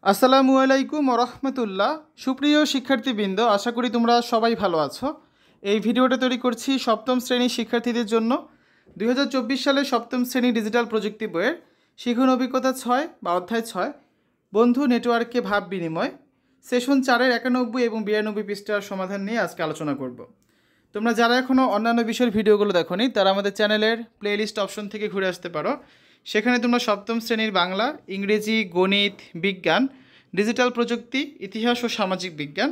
আসসালামু আলাইকুম রহমতুল্লাহ। সুপ্রিয় শিক্ষার্থীবৃন্দ, আশা করি তোমরা সবাই ভালো আছো। এই ভিডিওটা তৈরি করছি সপ্তম শ্রেণীর শিক্ষার্থীদের জন্য। 2024 সালে সপ্তম শ্রেণী ডিজিটাল প্রযুক্তি বইয়ের শিখন অভিজ্ঞতা 6 বা অধ্যায় 6 বন্ধু নেটওয়ার্কে ভাব বিনিময় সেশন 4-এর 91 এবং 92 পৃষ্ঠার সমাধান নিয়ে আজকে আলোচনা করব। তোমরা যারা এখনও অন্যান্য বিষয়ের ভিডিওগুলো দেখোনি তারা আমাদের চ্যানেলের প্লেলিস্ট অপশন থেকে ঘুরে আসতে পারো। সেখানে তোমরা সপ্তম শ্রেণীর বাংলা, ইংরেজি, গণিত, বিজ্ঞান, ডিজিটাল প্রযুক্তি, ইতিহাস ও সামাজিক বিজ্ঞান,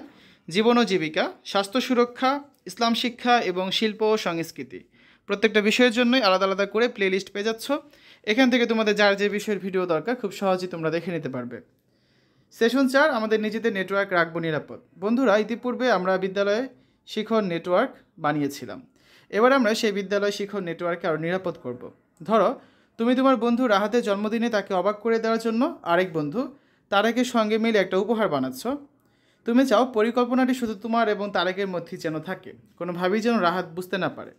জীবন ও জীবিকা, স্বাস্থ্য সুরক্ষা, ইসলাম শিক্ষা এবং শিল্প ও সংস্কৃতি প্রত্যেকটা বিষয়ের জন্যই আলাদা আলাদা করে প্লেলিস্ট পেয়ে যাচ্ছ। এখান থেকে তোমাদের যার যে বিষয়ের ভিডিও দরকার খুব সহজেই তোমরা দেখে নিতে পারবে। সেশন 4, আমাদের নিজেদের নেটওয়ার্ক রাখবো নিরাপদ। বন্ধুরা, ইতিপূর্বে আমরা বিদ্যালয়ে শিখন নেটওয়ার্ক বানিয়েছিলাম। এবার আমরা সেই বিদ্যালয় শিখন নেটওয়ার্ককে আরও নিরাপদ করব। ধরো, তুমি তোমার বন্ধু রাহাতের জন্মদিনে তাকে অবাক করে দেওয়ার জন্য আরেক বন্ধু তারেকের সঙ্গে মিলে একটা উপহার বানাচ্ছ। তুমি চাও পরিকল্পনাটি শুধু তোমার এবং তারেকের মধ্যেই যেন থাকে, কোনোভাবেই যেন রাহাত বুঝতে না পারে।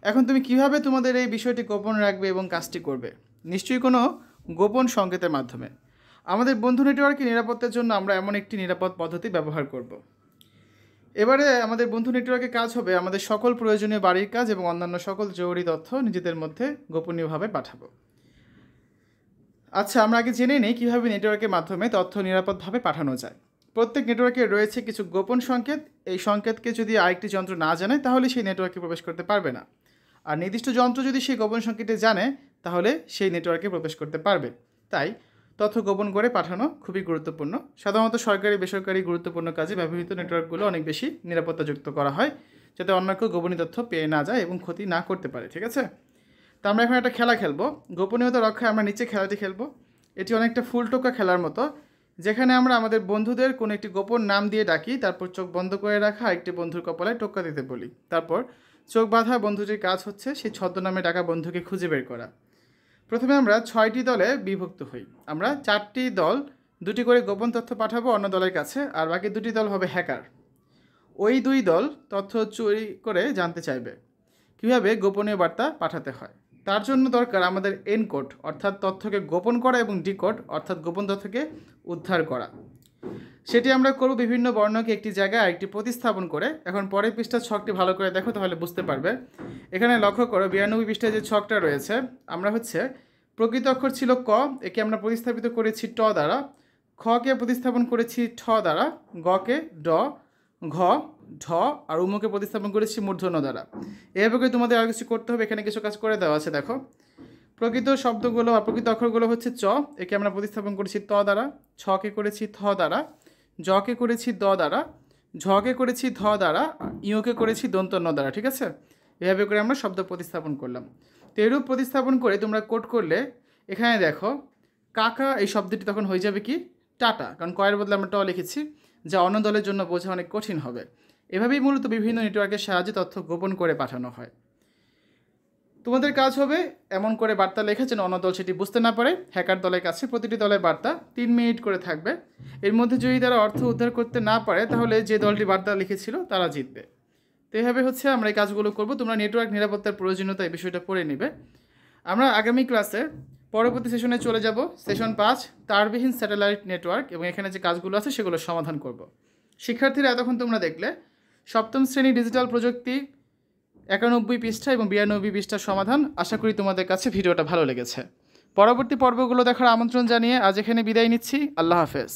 এখন তুমি কিভাবে তোমাদের এই বিষয়টি গোপন রাখবে এবং কাজটি করবে? নিশ্চয়ই কোনো গোপন সংকেতের মাধ্যমে। আমাদের বন্ধু নেটওয়ার্কের নিরাপত্তার জন্য আমরা এমন একটি নিরাপদ পদ্ধতি ব্যবহার করব। এবারে আমাদের বন্ধু নেটওয়ার্কের কাজ হবে আমাদের সকল প্রয়োজনীয় বাড়ির কাজ এবং অন্যান্য সকল জরুরি তথ্য নিজেদের মধ্যে গোপনীয়ভাবে পাঠাবো। আচ্ছা, আমরা আগে জেনে নিই কীভাবে নেটওয়ার্কের মাধ্যমে তথ্য নিরাপদভাবে পাঠানো যায়। প্রত্যেক নেটওয়ার্কে রয়েছে কিছু গোপন সংকেত। এই সংকেতকে যদি আরেকটি যন্ত্র না জানে তাহলে সেই নেটওয়ার্কে প্রবেশ করতে পারবে না। আর নির্দিষ্ট যন্ত্র যদি সেই গোপন সংকেতটি জানে তাহলে সেই নেটওয়ার্কে প্রবেশ করতে পারবে। তাই তথ্য গোপন করে পাঠানো খুবই গুরুত্বপূর্ণ। সাধারণত সরকারি বেসরকারি গুরুত্বপূর্ণ কাজে ব্যবহৃত নেটওয়ার্কগুলো অনেক বেশি নিরাপত্তাযুক্ত করা হয়, যাতে অন্য কেউ গোপনীয় তথ্য পেয়ে না যায় এবং ক্ষতি না করতে পারে। ঠিক আছে, তো আমরা এখন একটা খেলা খেলবো। গোপনীয়তা রক্ষায় আমরা নিচে খেলাটি খেলবো। এটি অনেকটা ফুল টোকা খেলার মতো, যেখানে আমরা আমাদের বন্ধুদের কোনো একটি গোপন নাম দিয়ে ডাকি, তারপর চোখ বন্ধ করে রাখা একটি বন্ধুর কপালে টোক্কা দিতে বলি। তারপর চোখ বাঁধা বন্ধুটির কাজ হচ্ছে সেই ছদ্মনামে ডাকা বন্ধুকে খুঁজে বের করা। প্রথমে আমরা 6টি দলে বিভক্ত হই। আমরা 4টি দল 2টি করে গোপন তথ্য পাঠাবো অন্য দলের কাছে, আর বাকি 2টি দল হবে হ্যাকার। ওই 2 দল তথ্য চুরি করে জানতে চাইবে কীভাবে গোপনীয় বার্তা পাঠাতে হয়। তার জন্য দরকার আমাদের এনকোড, অর্থাৎ তথ্যকে গোপন করা, এবং ডিকোড, অর্থাৎ গোপন তথ্যকে উদ্ধার করা। সেটি আমরা করব বিভিন্ন বর্ণকে একটি জায়গায় আরেকটি প্রতিস্থাপন করে। এখন পরের পৃষ্ঠার ছকটি ভালো করে দেখো, তাহলে বুঝতে পারবে। এখানে লক্ষ্য করো 92 পৃষ্ঠায় যে ছকটা রয়েছে, আমরা প্রকৃত অক্ষর ছিল ক, একে আমরা প্রতিস্থাপিত করেছি ট দ্বারা, খকে প্রতিস্থাপন করেছি ঠ দ্বারা, গকে ড, ঘ ঢ, আর উমকে প্রতিস্থাপন করেছি মূর্ধন্য দ্বারা। এভাবে করে তোমাদের আর কিছু করতে হবে। এখানে কিছু কাজ করে দেওয়া আছে, দেখো। প্রকৃত শব্দগুলো বা প্রকৃত অক্ষরগুলো হচ্ছে চ, একে আমরা প্রতিস্থাপন করেছি ত দ্বারা, ছকে করেছি থ দ্বারা, জকে করেছি দ দ্বারা, ঝকে করেছি ধ দ্বারা, ইউকে করেছি দন্তন্য দ্বারা। ঠিক আছে, এভাবে করে আমরা শব্দ প্রতিস্থাপন করলাম। তো এরূপ প্রতিস্থাপন করে তোমরা কোড করলে এখানে দেখো কাকা এই শব্দটি তখন হয়ে যাবে কি টাটা, কারণ কয়ের বদলে আমরা ট লিখেছি, যা অন্য দলের জন্য বোঝা অনেক কঠিন হবে। এভাবেই মূলত বিভিন্ন নেটওয়ার্কের সাহায্যে তথ্য গোপন করে পাঠানো হয়। তোমাদের কাজ হবে এমন করে বার্তা লেখা যেন অন্য দল সেটি বুঝতে না পারে। হ্যাকার দলের কাছে প্রতিটি দলের বার্তা 3 মিনিট করে থাকবে। এর মধ্যে যদি তারা অর্থ উদ্ধার করতে না পারে তাহলে যে দলটি বার্তা লিখেছিল তারা জিতবে। তো এভাবে আমরা এই কাজগুলো করব। তোমরা নেটওয়ার্ক নিরাপত্তার প্রয়োজনীয়তা এই বিষয়টা পড়ে নেবে। আমরা আগামী ক্লাসে পরবর্তী সেশনে চলে যাব, সেশন 5 তারবিহীন স্যাটেলাইট নেটওয়ার্ক, এবং এখানে যে কাজগুলো আছে সেগুলো সমাধান করব। শিক্ষার্থীরা, এতক্ষণ তোমরা দেখলে সপ্তম শ্রেণী ডিজিটাল প্রযুক্তি 91 পৃষ্ঠা এবং 92 পৃষ্ঠার সমাধান। আশা করি তোমাদের কাছে ভিডিওটা ভালো লেগেছে। পরবর্তী পর্বগুলো দেখার আমন্ত্রণ জানিয়ে আজ এখানে বিদায় নিচ্ছি। আল্লাহ হাফেজ।